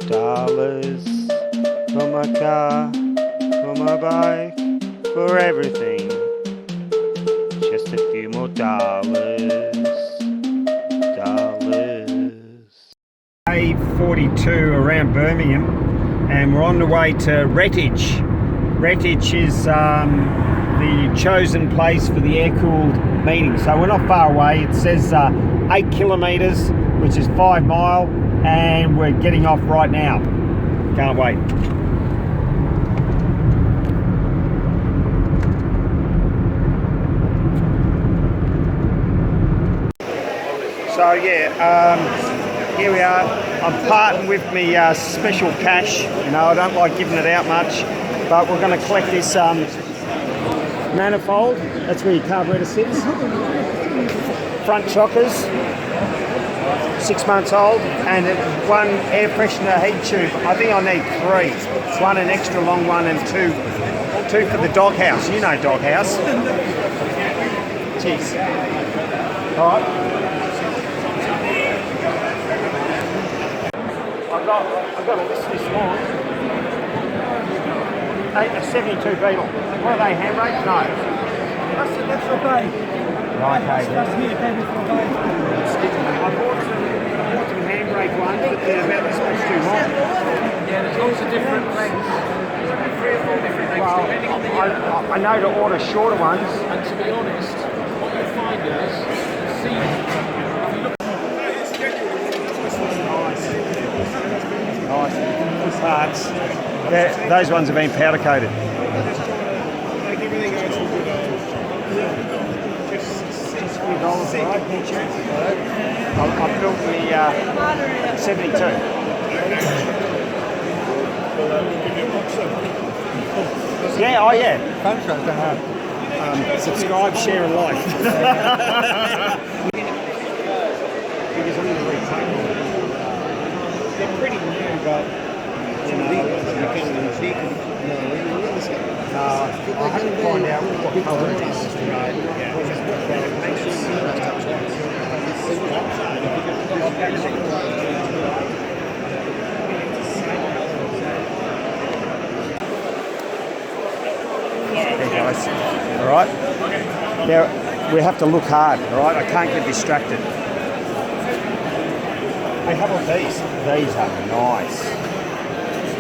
dollars for my car, for my bike, for everything. Just a few more dollars. A42 around Birmingham, and we're on the way to Redditch. Redditch is the chosen place for the air-cooled meeting. So we're not far away. It says 8 kilometres, which is 5 mile, and we're getting off right now. Can't wait. So yeah, here we are. I'm parting with me special cash. You know, I don't like giving it out much, but we're going to collect this manifold. That's where your carburetor sits. Front chockers, 6 months old, and one air freshener heat tube. I think I need 3. One an extra long one and two for the doghouse. You know doghouse. Jeez. All right. I've got a list this morning. A 72 beetle. What are they, handbrake? No. That's for a bay. Right, okay. That's here, baby, for a bay. I bought some handbrake ones, but they're about this much too long. Yeah, there's lots of different lengths. 3 or 4 different lengths, Well, depending on the I know to order shorter ones. And to be honest, what you find is, see, Nice. Parts. Yeah, those ones have been powder coated. I built the 72. Yeah, oh yeah. Subscribe, share and like. Because I'm going to repaint them. They're pretty new, but you know, I have to find out what colour it is. Right. Yeah. Hey guys. All right. Now we have to look hard. All right. I can't get distracted. Hey, how about these? These are nice.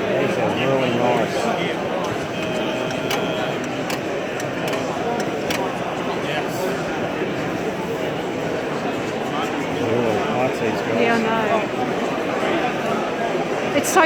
These are really nice. Really like these guys. Yeah, I know. It's so...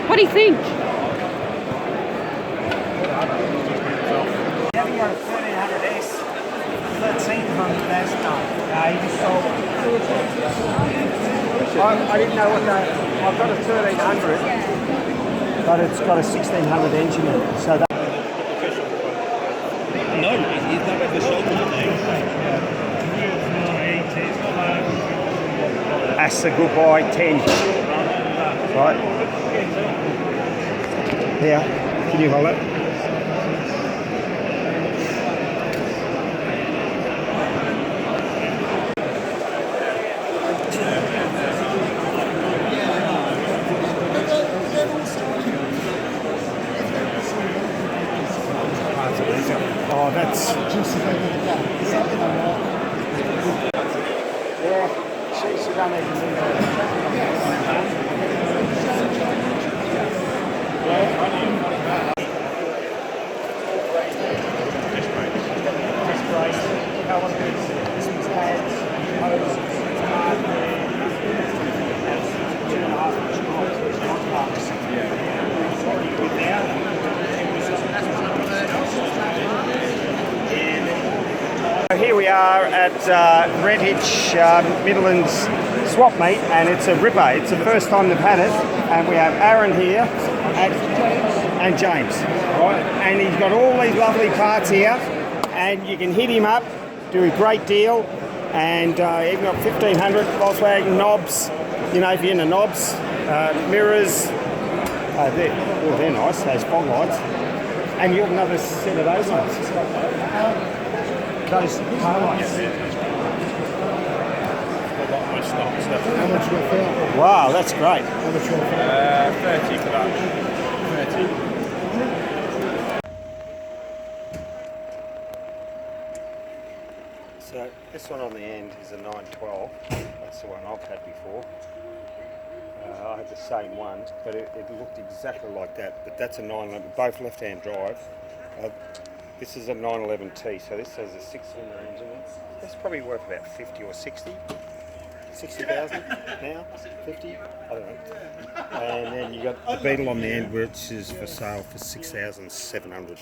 What do you think? Having got a 1300S, 1300S now. You just sold it. I didn't know what they... I've got a 1300, but it's got a 1600 engine in it. So that... No, he's not got the shoulder thing. That's a goodbye 10. Right. Here, can you hold it? Oh, that's... Yeah, she don't even do that. Here we are at Redditch Midlands swap meet, and it's a ripper. It's the first time they've had it, and we have Aaron here and James, right? And he's got all these lovely parts here, and you can hit him up, do a great deal, and even got 1500 Volkswagen knobs, you know, if you're into knobs, mirrors, They're nice, those fog lights. And you got another set of those ones. Those car lights. How much will it feel? Wow, that's great. How much will it feel? 30 for that. 30. So this one on the end is a 912. That's the one I've had before. I had the same one, but it looked exactly like that. But that's a 911, both left-hand drive. This is a 911T, so this has a 6-cylinder engine. That's probably worth about 50 or 60. 60,000 now, 50, I don't know. And then you got the Beetle on the end, which is for sale for 6,700.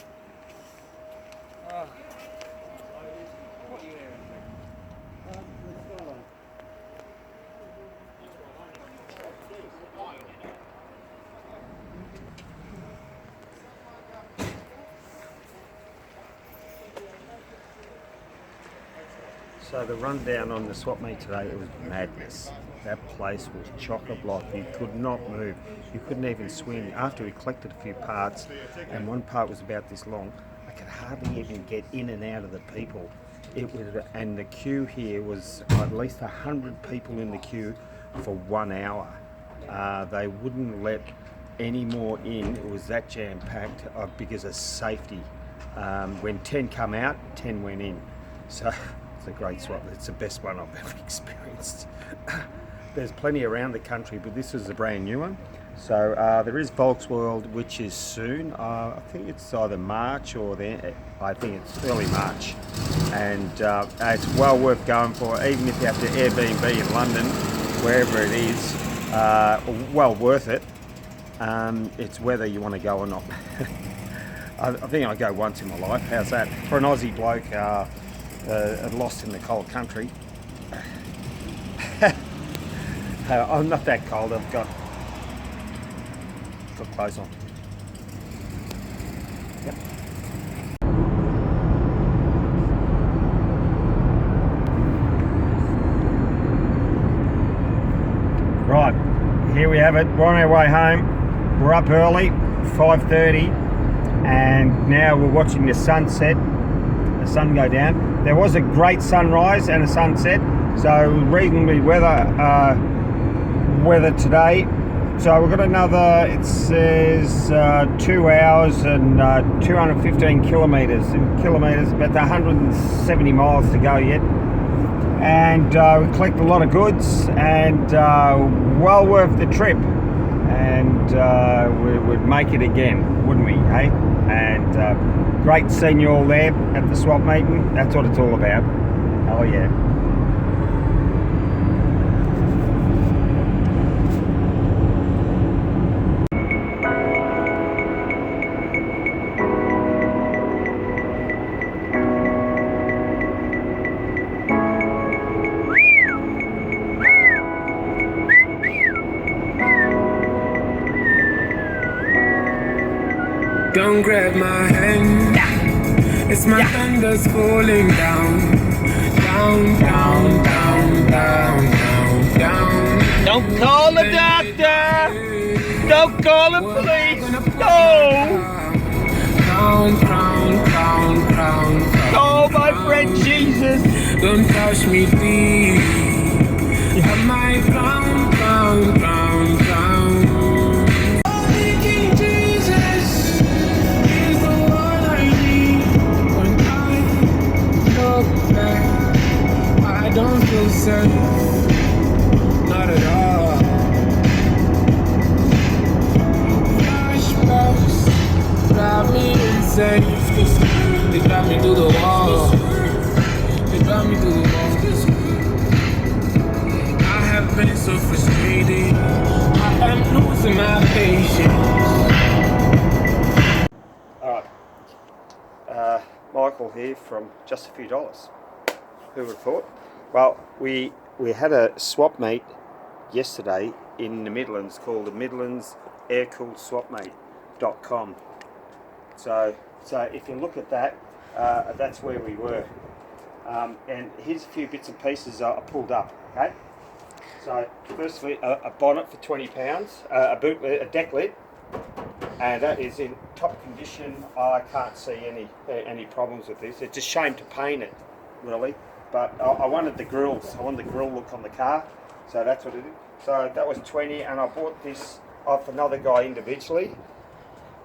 So the rundown on the swap meet today, it was madness. That place was chock-a-block. You could not move. You couldn't even swing. After we collected a few parts, and one part was about this long, I could hardly even get in and out of the people. It was, and the queue here was at least 100 people in the queue for 1 hour. They wouldn't let any more in. It was that jam-packed because of safety. When 10 come out, 10 went in. So it's a great swap. It's the best one I've ever experienced. There's plenty around the country, but this is a brand new one. So there is Volksworld, which is soon. I think it's either March or I think it's early March. And it's well worth going for, even if you have to Airbnb in London, wherever it is, well worth it. It's whether you want to go or not. I think I go once in my life. How's that? For an Aussie bloke lost in the cold country. I'm not that cold. I've got clothes on. Yep. Right, here we have it. We're on our way home. We're up early, 5:30, and now we're watching the sunset. The sun go down. There was a great sunrise and a sunset, so reasonably weather today. So we've got another, it says 2 hours and 215 kilometres. In kilometres, about 170 miles to go yet. And we collect a lot of goods, and well worth the trip. And we'd make it again, wouldn't we, eh? And great seeing you all there at the swap meeting. That's what it's all about. Oh yeah. Don't grab my hand, it's my thunder's falling down, down, down, down, down, down, down. Don't call the doctor! Don't call the police! No! Crown, crown, crown, crown, crown. Call my friend Jesus! Don't touch me, please. Have my crown, crown, crown, crown. I don't feel safe, not at all. Flashbacks drive me insane. They drive me through the wall. They drive me through the wall. I have been so frustrated. I am losing my patience. Alright, Michael here from Just a Few Dollars. Who would have thought? Well, we had a swap meet yesterday in the Midlands called the Midlands aircooled swapmeet.com. So if you look at that, that's where we were. And here's a few bits and pieces I pulled up. Okay. So firstly, a bonnet for £20, a boot lid, a deck lid, and that is in top condition. I can't see any problems with this. It's a shame to paint it, really, but I wanted the grills. I wanted the grill look on the car, so that's what it is. So that was 20, and I bought this off another guy individually.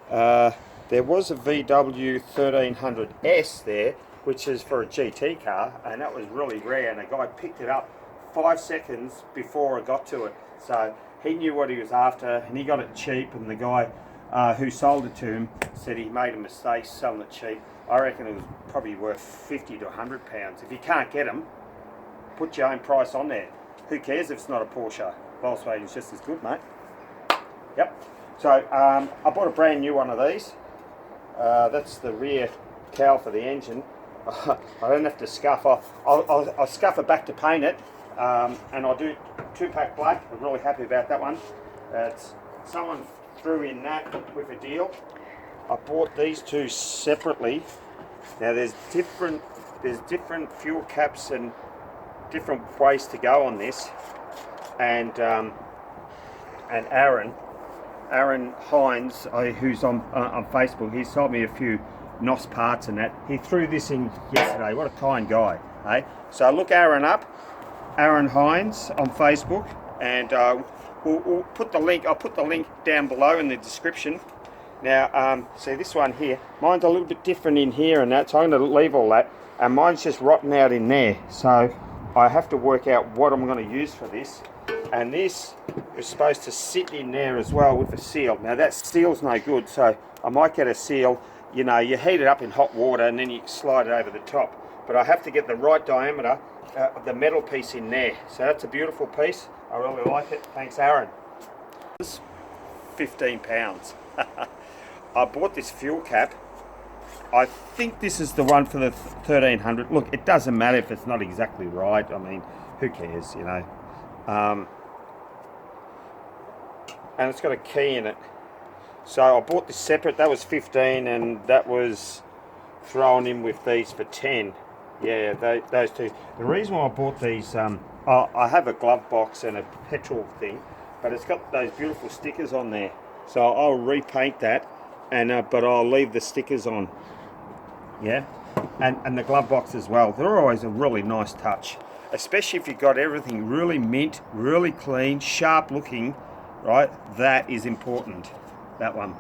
There was a VW 1300S there, which is for a GT car, and that was really rare, and a guy picked it up 5 seconds before I got to it. So he knew what he was after, and he got it cheap, and the guy who sold it to him said he made a mistake selling it cheap. I reckon it was probably worth 50 to 100 pounds. If you can't get them, put your own price on there. Who cares if it's not a Porsche? Volkswagen's just as good, mate. Yep. So I bought a brand new one of these. That's the rear cowl for the engine. I don't have to scuff. I'll scuff it back to paint it, and I'll do 2-pack black. I'm really happy about that one. Someone threw in that with a deal. I bought these two separately. Now there's different fuel caps and different ways to go on this, and Aaron Hines, who's on Facebook, he sold me a few NOS parts and that. He threw this in yesterday. What a kind guy, eh? So look Aaron up, Aaron Hines on Facebook, and we'll put the link. I'll put the link down below in the description. Now, see this one here. Mine's a little bit different in here and that, so I'm going to leave all that. And mine's just rotten out in there, so I have to work out what I'm going to use for this. And this is supposed to sit in there as well with a seal. Now that seal's no good, so I might get a seal. You know, you heat it up in hot water and then you slide it over the top. But I have to get the right diameter of the metal piece in there. So that's a beautiful piece. I really like it. Thanks, Aaron. It's 15 pounds. I bought this fuel cap. I think this is the one for the 1300. Look, it doesn't matter if it's not exactly right. I mean, who cares, you know. And it's got a key in it. So I bought this separate. That was 15, and that was thrown in with these for 10. Yeah, those two. The reason why I bought these, I have a glove box and a petrol thing, but it's got those beautiful stickers on there. So I'll repaint that, and but I'll leave the stickers on. Yeah, and the glove box as well. They're always a really nice touch, especially if you've got everything really mint, really clean, sharp looking, right? That is important, that one.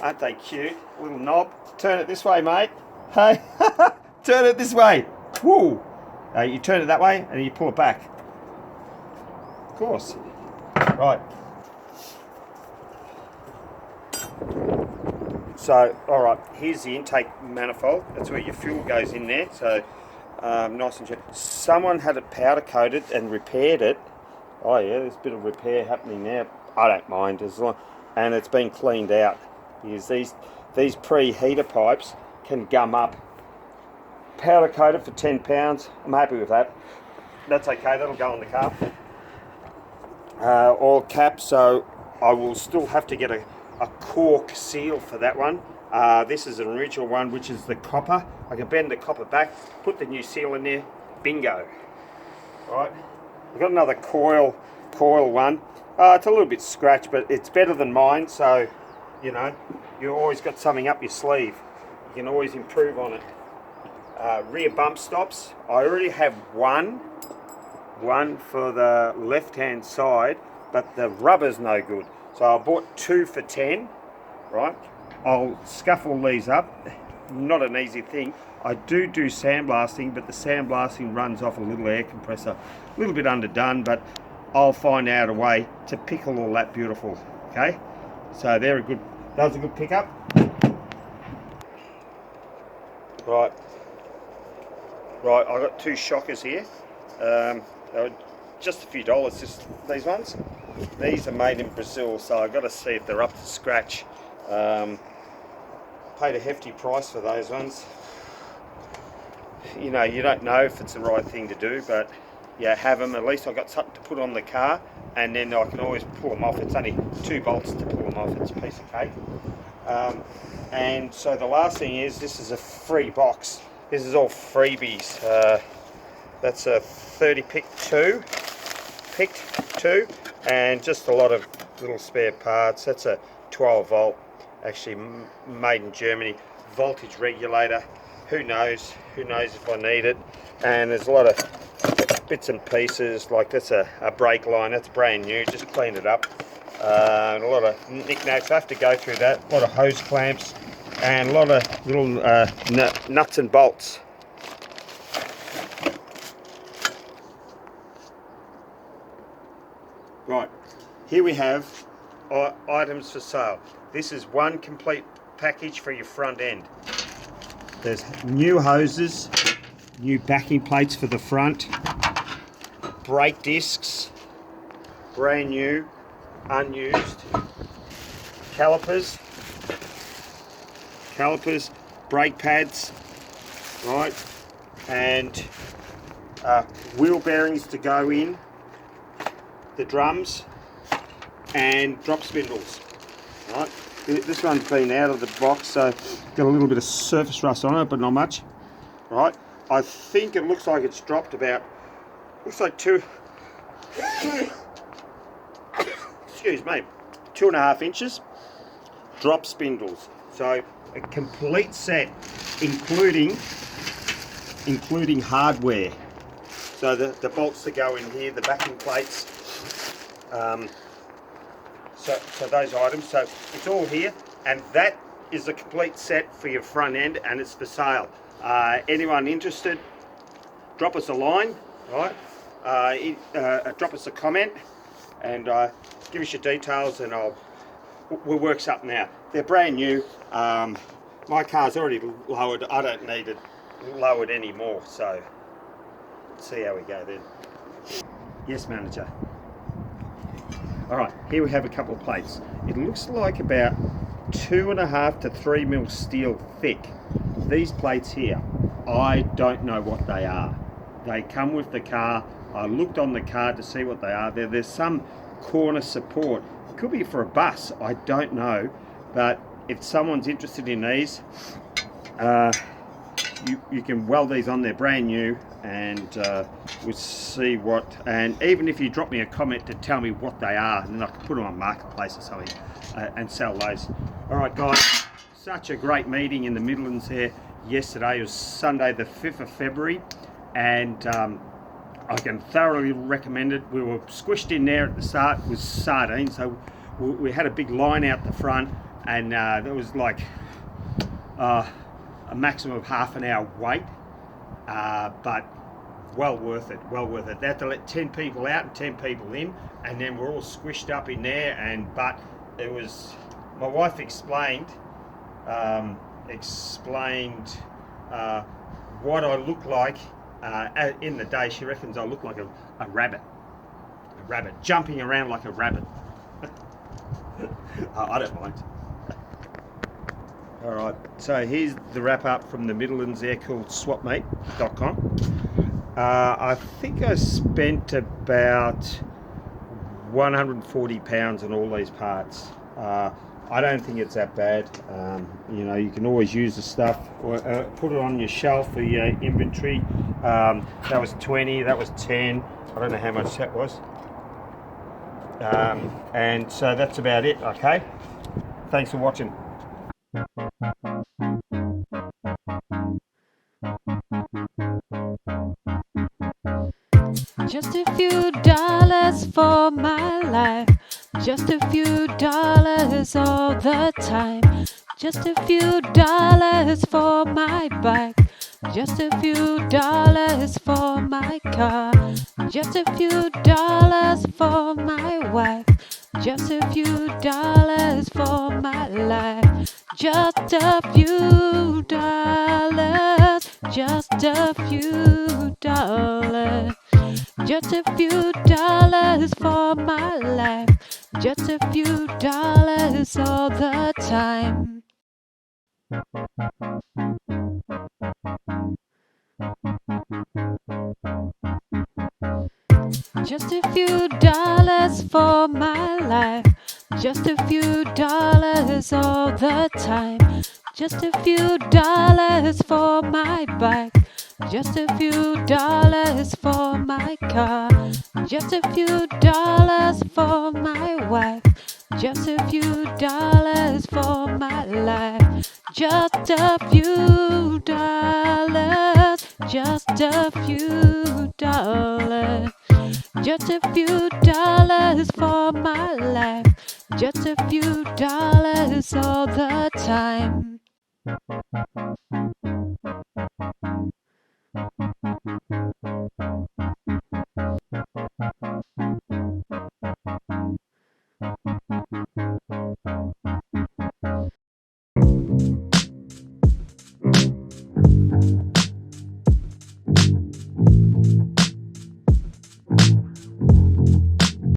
Aren't they cute? Little knob. Turn it this way, mate. Hey, turn it this way. Woo! You turn it that way and you pull it back. Of course. Right. So, alright, here's the intake manifold. That's where your fuel goes in there. So, nice and gentle. Someone had it powder coated and repaired it. Oh yeah, there's a bit of repair happening there. I don't mind as long, and it's been cleaned out. Because these preheater pipes can gum up. Powder coated for £10. I'm happy with that. That's okay. That'll go on the car. All caps. So I will still have to get a cork seal for that one. This is an original one, which is the copper. I can bend the copper back, put the new seal in there. Bingo. Right. I've got another coil one. It's a little bit scratched, but it's better than mine. So, you know, you always got something up your sleeve. You can always improve on it. Rear bump stops. I already have one for the left-hand side, but the rubber's no good. So I bought 2 for 10, right? I'll scuff all these up. Not an easy thing. I do sandblasting, but the sandblasting runs off a little air compressor. A little bit underdone, but I'll find out a way to pickle all that beautiful, okay? So that was a good pickup. Right, I got 2 shockers here. They were just a few dollars, just these ones. These are made in Brazil, so I've got to see if they're up to scratch. Paid a hefty price for those ones. You know, you don't know if it's the right thing to do, but yeah, have them. At least I've got something to put on the car, and then I can always pull them off. It's only 2 bolts to pull them off. It's a piece of cake. And so the last thing is, this is a free box. This is all freebies. That's a 30 picked 2, and just a lot of little spare parts. That's a 12 volt, actually made in Germany. Voltage regulator. Who knows if I need it. And there's a lot of bits and pieces, like that's a brake line, that's brand new, just cleaned it up. And a lot of knickknacks, I have to go through that. A lot of hose clamps and a lot of little nuts and bolts. Right, here we have items for sale. This is one complete package for your front end. There's new hoses, new backing plates for the front, brake discs, brand new, unused, calipers, brake pads, right, and wheel bearings to go in the drums, and drop spindles, right. This one's been out of the box, so got a little bit of surface rust on it, but not much, right. I think it looks like it's dropped about, looks like excuse me, 2.5 inches. Drop spindles, so a complete set, including hardware. So the bolts that go in here, the backing plates, so those items, so it's all here, and that is a complete set for your front end, and it's for sale. Anyone interested, drop us a line, right? Drop us a comment, and give us your details, and we'll work something out. They're brand new. My car's already lowered. I don't need it lowered anymore, so let's see how we go then. Yes, manager. All right, here we have a couple of plates. It looks like about 2.5 to 3 mil steel thick. These plates here, I don't know what they are. They come with the car. I looked on the car to see what they are. There's some corner support. It could be for a bus, I don't know. But if someone's interested in these, you can weld these on. They're brand new, and we'll see what, and even if you drop me a comment to tell me what they are, and then I can put them on Marketplace or something and sell those. All right, guys, such a great meeting in the Midlands here yesterday. It was Sunday the 5th of February, and I can thoroughly recommend it. We were squished in there at the start with sardines, so we had a big line out the front, and there was like a maximum of half an hour wait, but well worth it, well worth it. They had to let 10 people out and 10 people in, and then we're all squished up in there, but it was, my wife explained what I look like in the day. She reckons I look like a rabbit jumping around like a rabbit. I don't mind. All right, so here's the wrap up from the Midlands aircooled swapmeet.com. I think I spent about £140 on all these parts. I don't think it's that bad. You know, you can always use the stuff, or put it on your shelf for your inventory. That was 20, that was 10. I don't know how much that was. And so that's about it, okay? Thanks for watching. Just a few dollars for my life. Just a few dollars all the time. Just a few dollars for my bike. Just a few dollars for my car. Just a few dollars for my wife. Just a few dollars for my life. Just a few dollars. Just a few dollars. Just a few dollars for my life. Just a few dollars all the time. Just a few dollars for my life. Just a few dollars all the time. Just a few dollars for my bike. Just a few dollars for my car. Just a few dollars for my wife. Just a few dollars for my life. Just a few dollars. Just a few dollars. Just a few dollars for my life. Just a few dollars all the time.